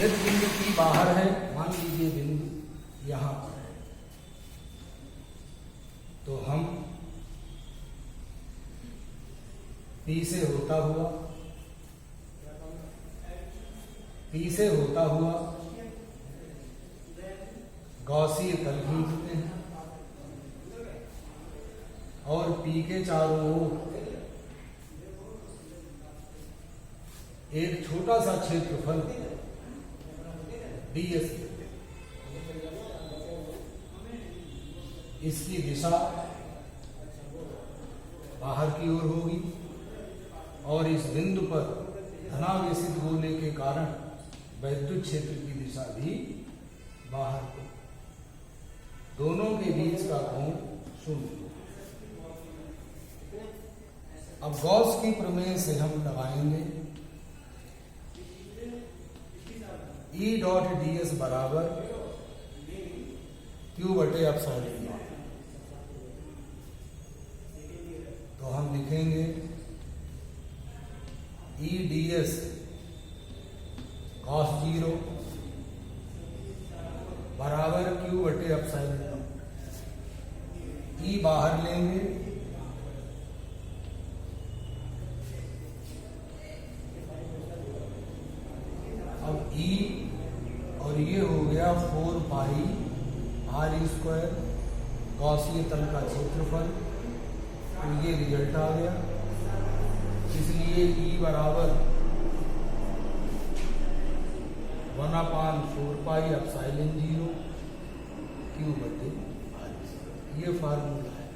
यदि बिंदु P बाहर है, मान लीजिए बिंदु यहां पर है, तो हम P से होता हुआ गॉसीय तल खींचते हैं और P के चारों ओर एक छोटा सा क्षेत्रफल ds लेते हैं। इसकी दिशा बाहर की ओर होगी और इस बिंदु पर धनावेशित होने के कारण वैद्युत क्षेत्र की दिशा भी बाहर को, दोनों के बीच का कोण 0। अब गॉस की प्रमेय से हम लगाएंगे E डॉट ds बराबर Q बटे एप्सिलॉन नॉट। तो हम लिखेंगे E ds cos 0 बराबर Q बटे एप्सिलॉन नॉट। E बाहर लेंगे, अब E और ये हो गया 4 पाई r स्क्वायर गॉसीय तल का क्षेत्रफल, तो ये रिजल्ट आ गया। इसलिए E बराबर 1/4 पाई एप्सिलॉन 0 Q बटे r, ये फार्मूला है।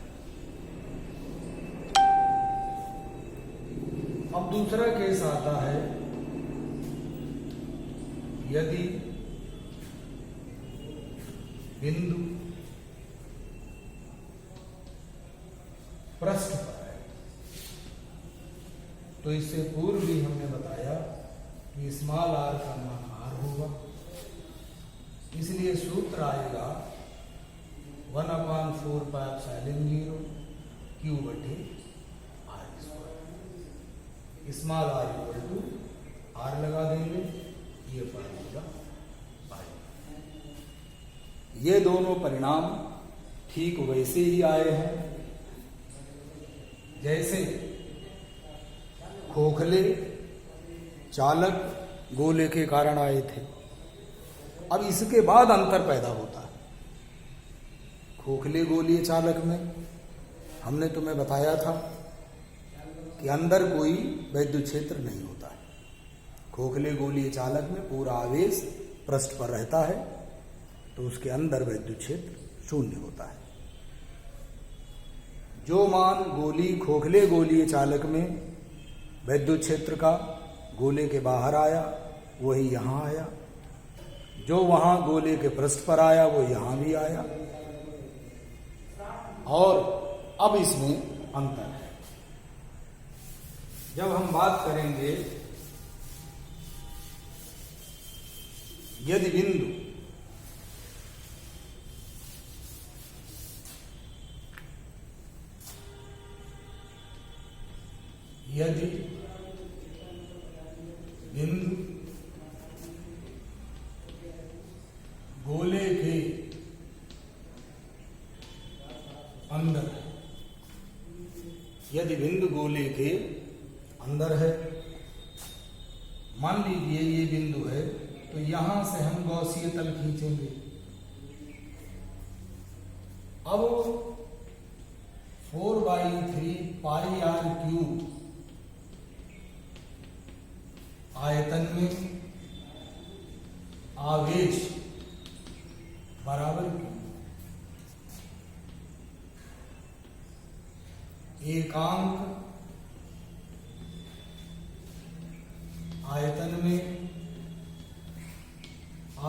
अब दूसरा केस आता है, यदि बिंदु पृष्ठ पर है, तो इससे पूर्व भी हमने बताया कि स्मॉल r का मान r होगा, इसलिए सूत्र आएगा 1/4 पाई एप्सिलॉन 0 Q बटे r square. Small r equal to r लगा देंगे, ये फार्मूला आएगा। ये दोनों परिणाम ठीक वैसे ही आए हैं जैसे खोखले चालक गोले के कारण आए थे। अब इसके बाद अंतर पैदा होता है। खोखले गोलीय चालक में हमने तुम्हें बताया था कि अंदर कोई वैद्युत क्षेत्र नहीं होता है। खोखले गोलीय चालक में पूरा आवेश पृष्ठ पर रहता है, तो उसके अंदर वैद्युत क्षेत्र 0 होता है। जो मान खोखले गोलीय चालक में वैद्युत क्षेत्र का गोले के बाहर आया, वही यहां आया। जो वहां गोले के पृष्ठ पर आया, वो यहां भी आया। और अब इसमें अंतर है। जब हम बात करेंगे यदि बिंदु गोले के अंदर है, यदि बिंदु गोले के अंदर है, मान लीजिए ये बिंदु है, तो यहां से हम गॉसीय तल खींचेंगे। अब 4/3 पाई r क्यूब आयतन में आवेश बराबर एकांक आयतन में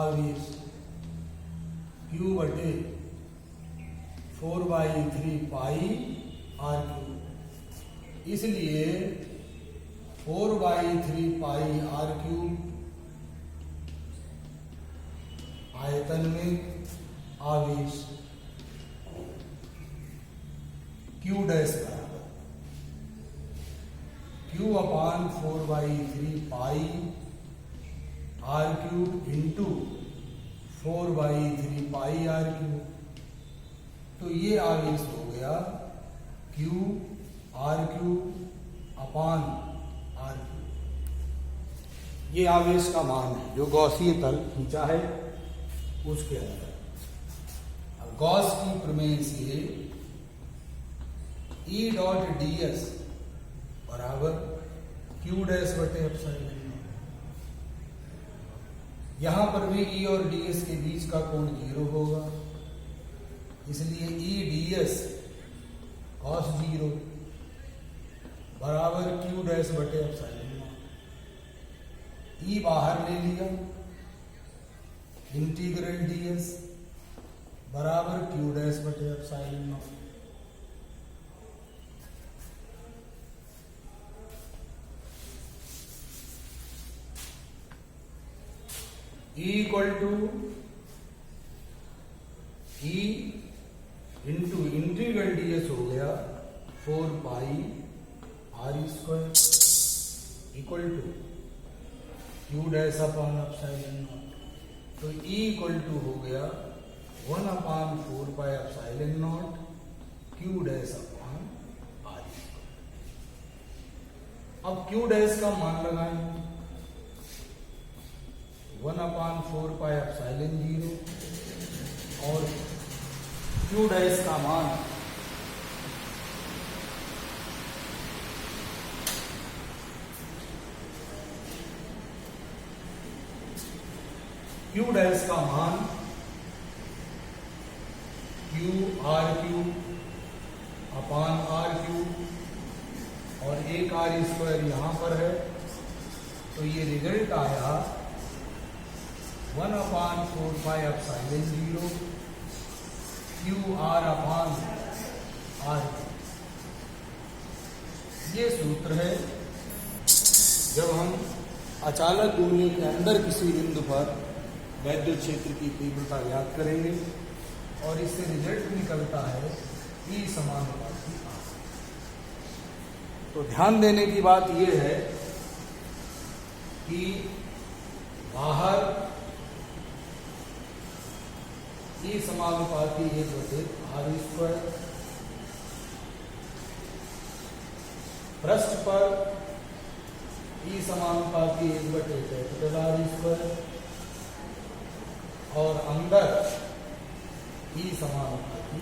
आवेश Q बटे 4/3 पाई r क्यूब। इसलिए 4/3 पाई r क्यूब आयतन में आवेश Q डैश बराबर Q/4/3 pi r cube into 4/3 pi r cube. तो ये आवेश हो गया Q r cube upon r cube. ये आवेश का मान है जो गॉसीय तल खींचा है उसके अंदर। अब गॉस की प्रमेय से ई डॉट डी एस बराबर क्यू डैश बटे एप्सिलॉन। यहां पर भी ई और डी एस के बीच का कोण 0 होगा, इसलिए ई डी एस कॉस 0 बराबर क्यू डैश बटे एप्सिलॉन। ई बाहर ले लिया, इंटीग्रल डी एस बराबर क्यू डैश बटे epsilon. E equal to E into integral D S हो गया 4 pi R square equal to Q dash upon epsilon not. तो E इक्वल टू हो गया 1/4 pi epsilon not Q dash upon R square. अब Q dash का मान लगाएं 1/4 pi epsilon 0 और क्यू डैश का मान Q r cube upon r cube और एक आर स्क्वायर यहां पर है। तो ये रिजल्ट आया 1/4 pi epsilon 0 q r upon r. ये सूत्र है जब हम अचालक गोले के अंदर किसी बिंदु पर वैद्युत क्षेत्र की तीव्रता ज्ञात करेंगे और इससे रिजल्ट निकलता है ई समानुपाती आर। तो ध्यान देने की बात यह है कि बाहर ई समानुपाती 1/r स्क्वायर, पृष्ठ पर ई समानुपाती 1/R स्क्वायर और अंदर ई समानुपाती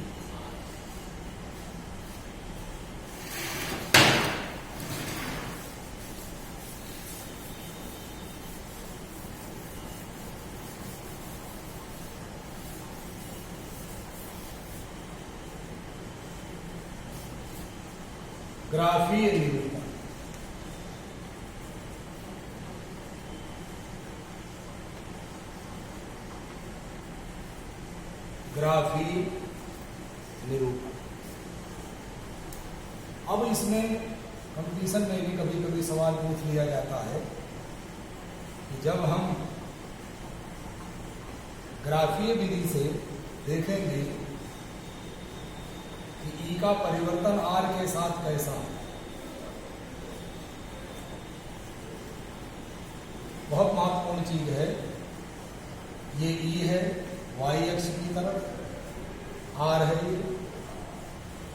ग्राफीय निरूपण। ग्राफीय निरूपण। अब इसमें कंपटीशन में भी कभी कभी सवाल पूछ लिया जाता है कि जब हम ग्राफीय विधि से देखेंगे कि ई का परिवर्तन आर के साथ कैसा है। बहुत महत्वपूर्ण चीज है। ये ई है वाई अक्ष की तरफ, आर है ये।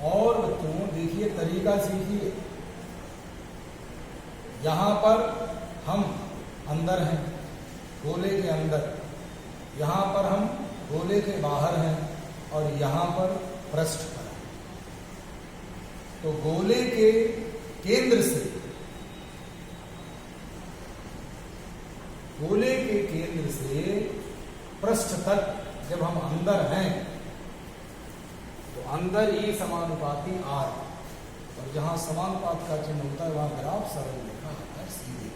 और बच्चों देखिए तरीका सीखिए। यहां पर हम अंदर हैं गोले के अंदर, यहां पर हम गोले के बाहर हैं और यहां पर पृष्ठ पर। तो गोले के केंद्र से पृष्ठ तक जब हम अंदर हैं तो अंदर ई समानुपाती आर, और जहां समानुपात का चिन्ह होता है वहां ग्राफ सरल रेखा आता है सीधे।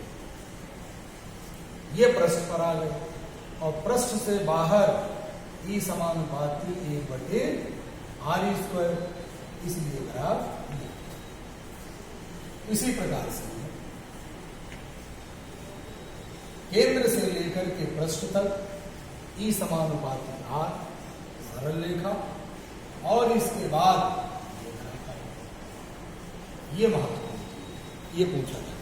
ये पृष्ठ पर आ गए और पृष्ठ से बाहर ई समानुपाती 1/r स्क्वायर, इसलिए ग्राफ इसी प्रकार से केंद्र से लेकर के पृष्ठ तक ई समानुपाती आर सरल रेखा और इसके बाद ये महत्वपूर्ण, ये पूछा जाता है।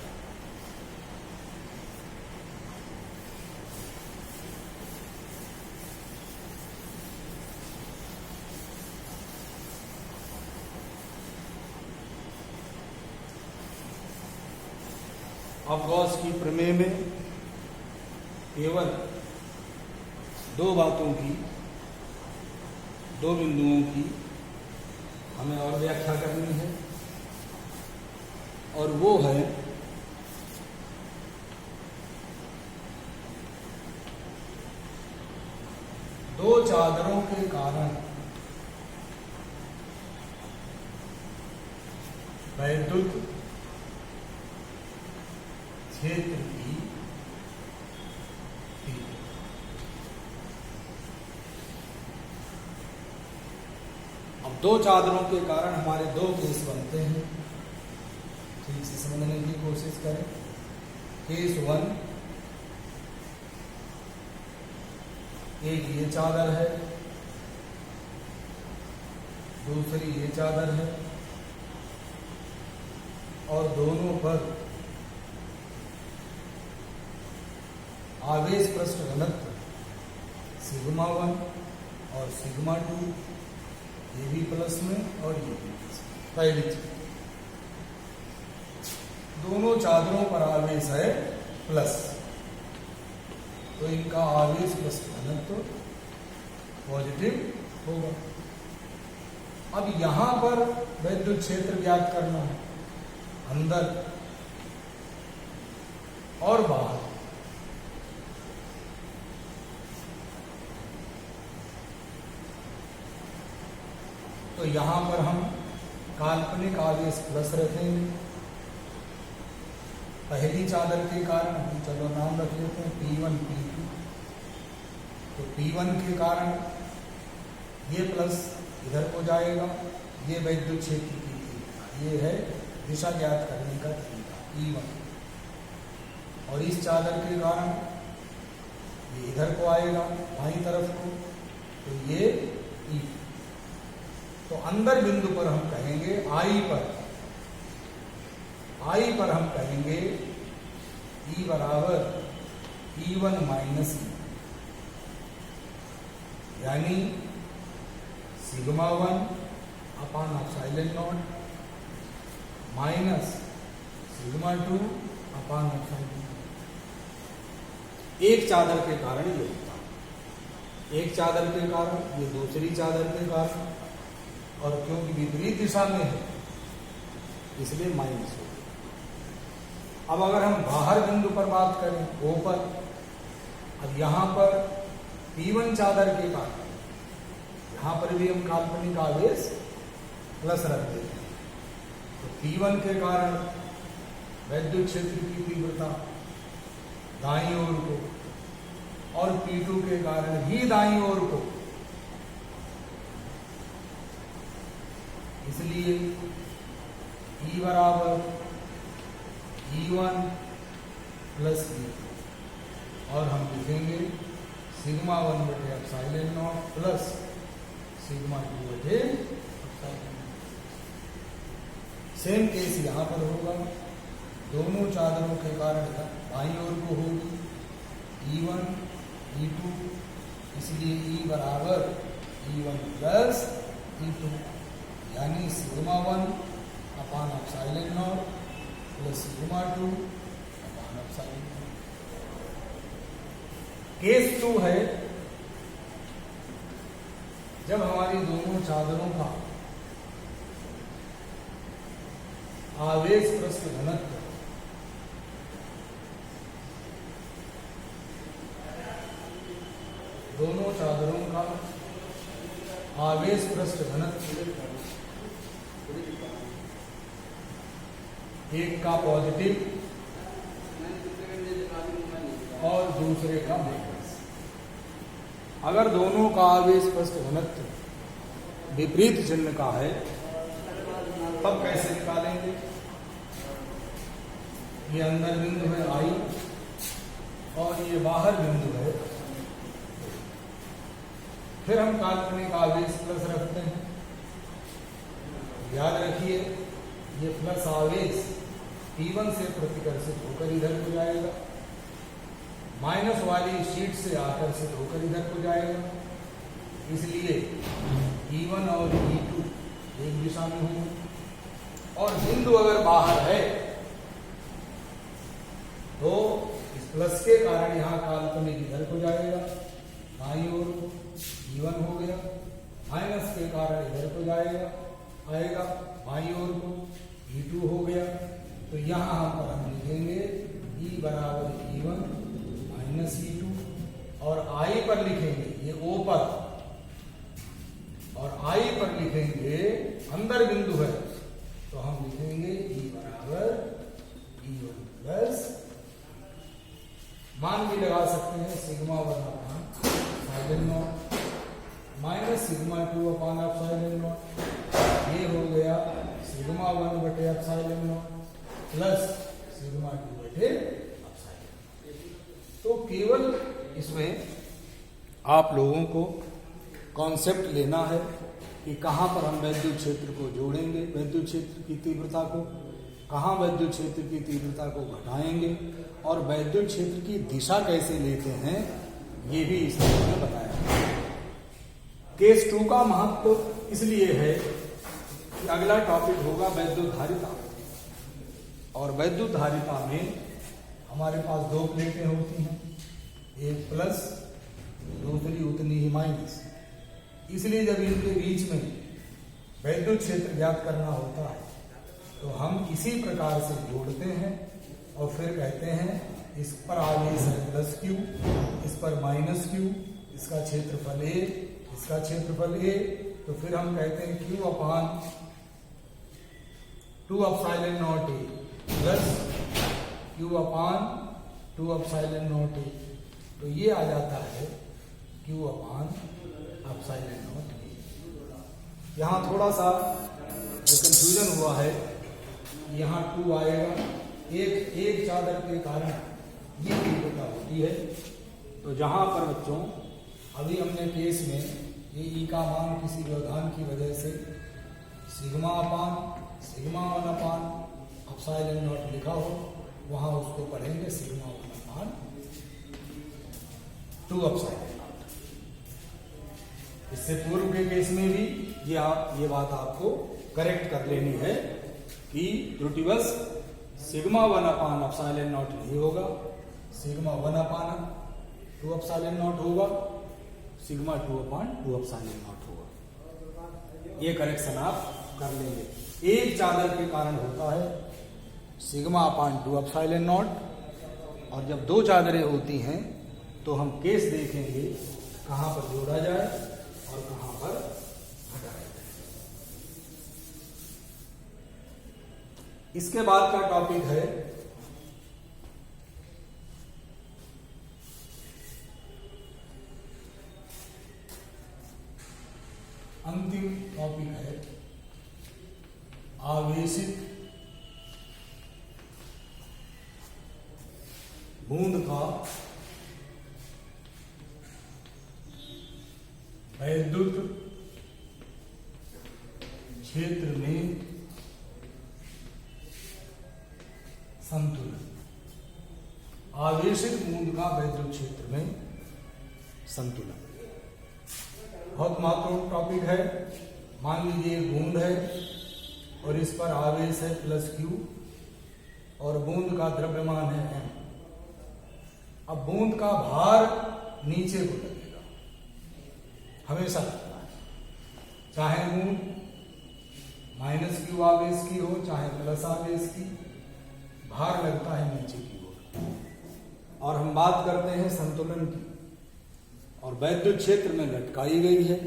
अब गॉस की प्रमेय में केवल दो बातों की, दो बिंदुओं की हमें और व्याख्या करनी है, और वो है दो चादरों के कारण वैद्युत क्षेत्र की तीव्रता। अब दो चादरों के कारण हमारे दो केस बनते हैं, ठीक से समझने की कोशिश करें। केस 1, एक ये चादर है, दूसरी ये चादर है, और दोनों पर आवेश पृष्ठ घनत्व सिग्मा 1 और सिग्मा 2, ये भी प्लस में और ये भी प्लस में। पहली चीज, दोनों चादरों पर आवेश है प्लस, तो इनका आवेश पृष्ठ घनत्व पॉजिटिव होगा। अब यहां पर वैद्युत क्षेत्र ज्ञात करना है, अंदर और बाहर। तो यहां पर हम काल्पनिक आवेश प्लस रखेंगे। पहली चादर के कारण हम चलो नाम रख लेते हैं P1 P2। तो P1 के कारण ये प्लस इधर को जाएगा, ये वैद्युत क्षेत्र की तीव्रता, ये है दिशा ज्ञात करने का तरीका E1। और इस चादर के कारण ये इधर को आएगा बाईं तरफ को, तो ये E। तो अंदर बिंदु पर हम कहेंगे I पर हम कहेंगे E बराबर E1 माइनस E, यानी sigma 1 upon epsilon not minus sigma 2 upon epsilon not. एक चादर के कारण ये होता है, एक चादर के कारण ये दूसरी चादर के कारण, और क्योंकि विपरीत दिशा में है इसलिए माइनस हो गया। अब अगर हम बाहर बिंदु पर बात करें, O पर, अब यहां पर P1 चादर के कारण यहां पर भी हम काल्पनिक आवेश प्लस रख देते हैं। तो P1 के कारण वैद्युत क्षेत्र की तीव्रता दाईं ओर को, और P2 के कारण भी दाईं ओर को, इसलिए E बराबर E1 प्लस E2, और हम लिखेंगे सिग्मा 1 बटे एप्सिलॉन नॉट प्लस सिग्मा 2 बटे एप्सिलॉन नॉट। सेम केस यहां पर होगा, दोनों चादरों के कारण बाईं ओर को होगी E1 E2, इसलिए E बराबर E1 प्लस E2, यानी sigma 1 upon epsilon not plus sigma 2 upon epsilon not. Case 2 है जब हमारी दोनों चादरों का आवेश पृष्ठ घनत्व दोनों चादरों का आवेश पृष्ठ घनत्व एक का पॉजिटिव और दूसरे का माइनस। अगर दोनों का आवेश पृष्ठ घनत्व विपरीत चिन्ह का है तब कैसे निकालेंगे? ये अंदर बिंदु है I और ये बाहर बिंदु है, फिर हम काल्पनिक आवेश प्लस रखते हैं। याद रखिए ये प्लस आवेश P1 से प्रतिकर्षित होकर इधर को जाएगा, माइनस वाली शीट से आकर्षित होकर इधर को जाएगा, इसलिए E1 और E2 एक दिशा में होंगे। और बिंदु अगर बाहर है तो इस प्लस के कारण यहाँ काल्पनिक इधर को जाएगा, दाईं ओर को E1 हो गया, माइनस के कारण इधर को आएगा बाईं ओर को E2 हो गया। तो यहाँ पर हम लिखेंगे E बराबर E1 माइनस E2, और I पर लिखेंगे ये O पर, और I पर लिखेंगे अंदर बिंदु है तो हम लिखेंगे E बराबर E1 प्लस, मान भी लगा सकते हैं sigma 1 upon epsilon not minus sigma 2 upon epsilon not, ये हो गया सिग्मा 1 बटे एप्सिलॉन नॉट प्लस सिग्मा 2 बटे एप्सिलॉन। तो केवल इसमें आप लोगों को कॉन्सेप्ट लेना है कि कहाँ पर हम वैद्युत क्षेत्र को जोड़ेंगे, वैद्युत क्षेत्र की तीव्रता को, कहाँ वैद्युत क्षेत्र की तीव्रता को घटाएंगे, और वैद्युत क्षेत्र की दिशा कैसे लेते हैं, ये भी इस तरह में बताया। केस 2 का महत्व इसलिए है कि अगला टॉपिक होगा वैद्युत धारिता, और वैद्युत धारिता में हमारे पास दो प्लेटें होती हैं, एक प्लस दूसरी उतनी ही माइनस। इसलिए जब इनके बीच में वैद्युत क्षेत्र ज्ञात करना होता है तो हम इसी प्रकार से जोड़ते हैं और फिर कहते हैं इस पर आवेश है प्लस क्यू, इस पर माइनस क्यू, इसका क्षेत्रफल ए, इसका क्षेत्रफल ए, तो फिर हम कहते हैं Q upon 2 epsilon not a plus Q upon 2 epsilon not a, तो ये आ जाता है Q upon epsilon not a. यहाँ थोड़ा सा जो कंफ्यूजन हुआ है, यहाँ 2 आएगा, एक चादर के कारण ये तीव्रता होती है। तो जहां पर बच्चों अभी हमने केस में ये ई का मान किसी व्यवधान की वजह से सिग्मा 1 अपान एप्सिलॉन नॉट लिखा हो, वहां उसको पढ़ेंगे सिग्मा 1 अपान 2 एप्सिलॉन नॉट। इससे पूर्व के केस में भी ये बात आपको करेक्ट कर लेनी है कि त्रुटिवश सिग्मा 1 अपान एप्सिलॉन नॉट नहीं होगा, सिग्मा 1 अपान 2 एप्सिलॉन नॉट होगा, सिग्मा 2 अपान 2 एप्सिलॉन नॉट होगा। ये करेक्शन आप कर लेंगे। एक चादर के कारण होता है सिग्मा अपान 2 एप्सिलॉन नॉट, और जब दो चादरें होती हैं तो हम केस देखेंगे कहां पर जोड़ा जाए और कहां पर हटाया जाए। इसके बाद का टॉपिक है अंतिम टॉपिक है आवेशित बूंद का वैद्युत क्षेत्र में संतुलन। आवेशित बूंद का वैद्युत क्षेत्र में संतुलन बहुत महत्वपूर्ण टॉपिक है। मान लीजिए बूंद है और इस पर आवेश है प्लस क्यू, और बूंद का द्रव्यमान है m। अब बूंद का भार नीचे को लगेगा, हमेशा लगता है, चाहे बूंद माइनस क्यू आवेश की हो चाहे प्लस आवेश की, भार लगता है नीचे की ओर। और हम बात करते हैं संतुलन की, और वैद्युत क्षेत्र में लटकाई गई है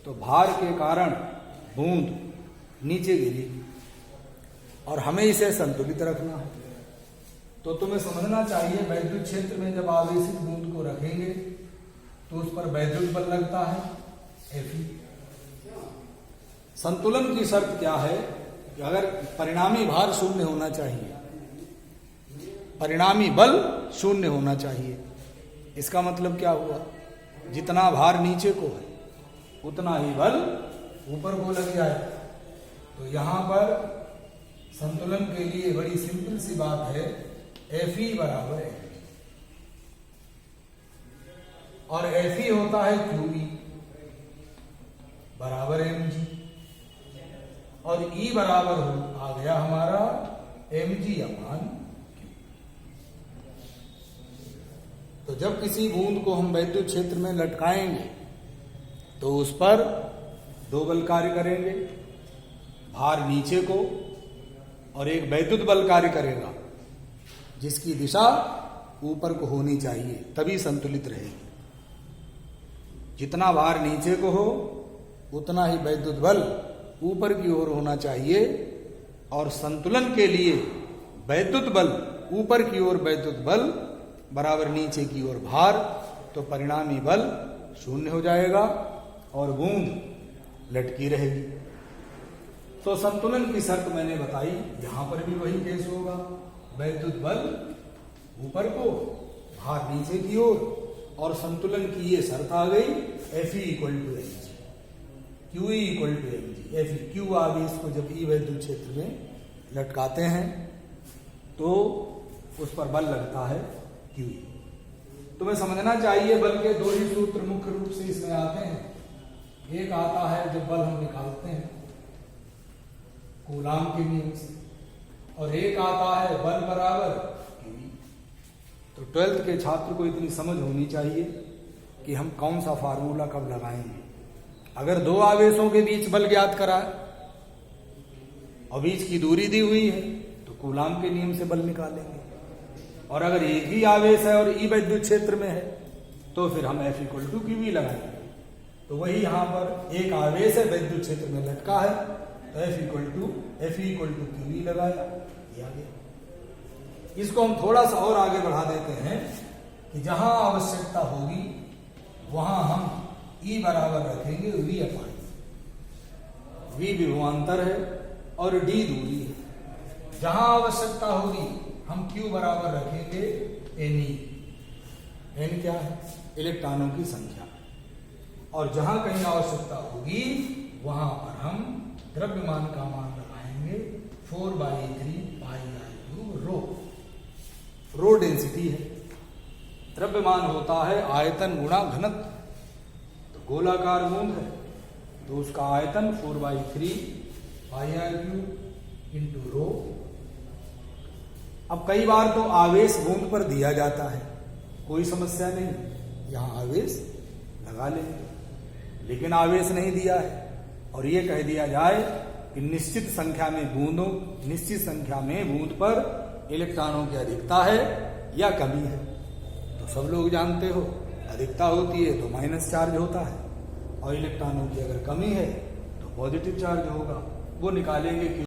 तो भार के कारण बूंद नीचे गिरेगी और हमें इसे संतुलित रखना है। तो तुम्हें समझना चाहिए वैद्युत क्षेत्र में जब आवेशित बूंद को रखेंगे तो उस पर वैद्युत बल लगता है Fe। संतुलन की शर्त क्या है कि अगर परिणामी भार शून्य होना चाहिए, परिणामी बल शून्य होना चाहिए। इसका मतलब क्या हुआ, जितना भार नीचे को है उतना ही बल ऊपर को लग जाए। तो यहां पर संतुलन के लिए बड़ी सिंपल सी बात है, Fe बराबर है, और Fe होता है QE बराबर mg, और E बराबर आ गया हमारा mg अपान Q। तो जब किसी बूंद को हम वैद्युत क्षेत्र में लटकाएंगे तो उस पर दो बल कार्य करेंगे, भार नीचे को, और एक वैद्युत बल कार्य करेगा जिसकी दिशा ऊपर को होनी चाहिए, तभी संतुलित रहेगी। जितना भार नीचे को हो उतना ही वैद्युत बल ऊपर की ओर होना चाहिए, और संतुलन के लिए वैद्युत बल ऊपर की ओर वैद्युत बल बराबर नीचे की ओर भार, तो परिणामी बल शून्य हो जाएगा और बूंद लटकी रहेगी। तो संतुलन की शर्त मैंने बताई, यहां पर भी वही केस होगा, वैद्युत बल ऊपर को, भार नीचे की ओर, और संतुलन की ये शर्त आ गई Fe equal to m g, QE equal to m g. Fe q आवेश को जब ई वैद्युत क्षेत्र में लटकाते हैं तो उस पर बल लगता है QE। तुम्हें समझना चाहिए बल के दो ही सूत्र मुख्य रूप से इसमें आते हैं। एक आता है जब बल हम निकालते हैं कूलाम के नियम से, और एक आता है बल बराबर QE। तो 12th के छात्र को इतनी समझ होनी चाहिए कि हम कौन सा फार्मूला कब लगाएंगे। अगर दो आवेशों के बीच बल ज्ञात करा और बीच की दूरी दी हुई है तो कूलाम के नियम से बल निकालेंगे, और अगर एक ही आवेश है और ई वैद्युत क्षेत्र में है तो फिर हम F इक्वल टू QE लगाएंगे। तो वही यहां पर एक आवेश है वैद्युत क्षेत्र में लटका है, तो F इक्वल टू QE लगाया, दिया गया। इसको हम थोड़ा सा और आगे बढ़ा देते हैं कि जहां आवश्यकता होगी वहां हम E बराबर रखेंगे V अपान। V विभवांतर है और D दूरी है। जहां आवश्यकता होगी हम Q बराबर रखेंगे Ne। N क्या है? इलेक्ट्रॉनों की संख्या। और जहां कहीं आवश्यकता होगी वहां पर हम द्रव्यमान का मान लगाएंगे 4/3 πr³ रो। रो डेंसिटी है, द्रव्यमान होता है आयतन गुणा घनत्व। तो गोलाकार बूंद है तो उसका आयतन 4/3 πr³ इंटू रो। अब कई बार तो आवेश बूंद पर दिया जाता है, कोई समस्या नहीं, यहां आवेश लगा लेंगे। लेकिन आवेश नहीं दिया है और ये कह दिया जाए कि निश्चित संख्या में बूंद पर इलेक्ट्रॉनों की अधिकता है या कमी है, तो सब लोग जानते हो अधिकता होती है तो माइनस चार्ज होता है, और इलेक्ट्रॉनों की अगर कमी है तो पॉजिटिव चार्ज होगा। वो निकालेंगे कि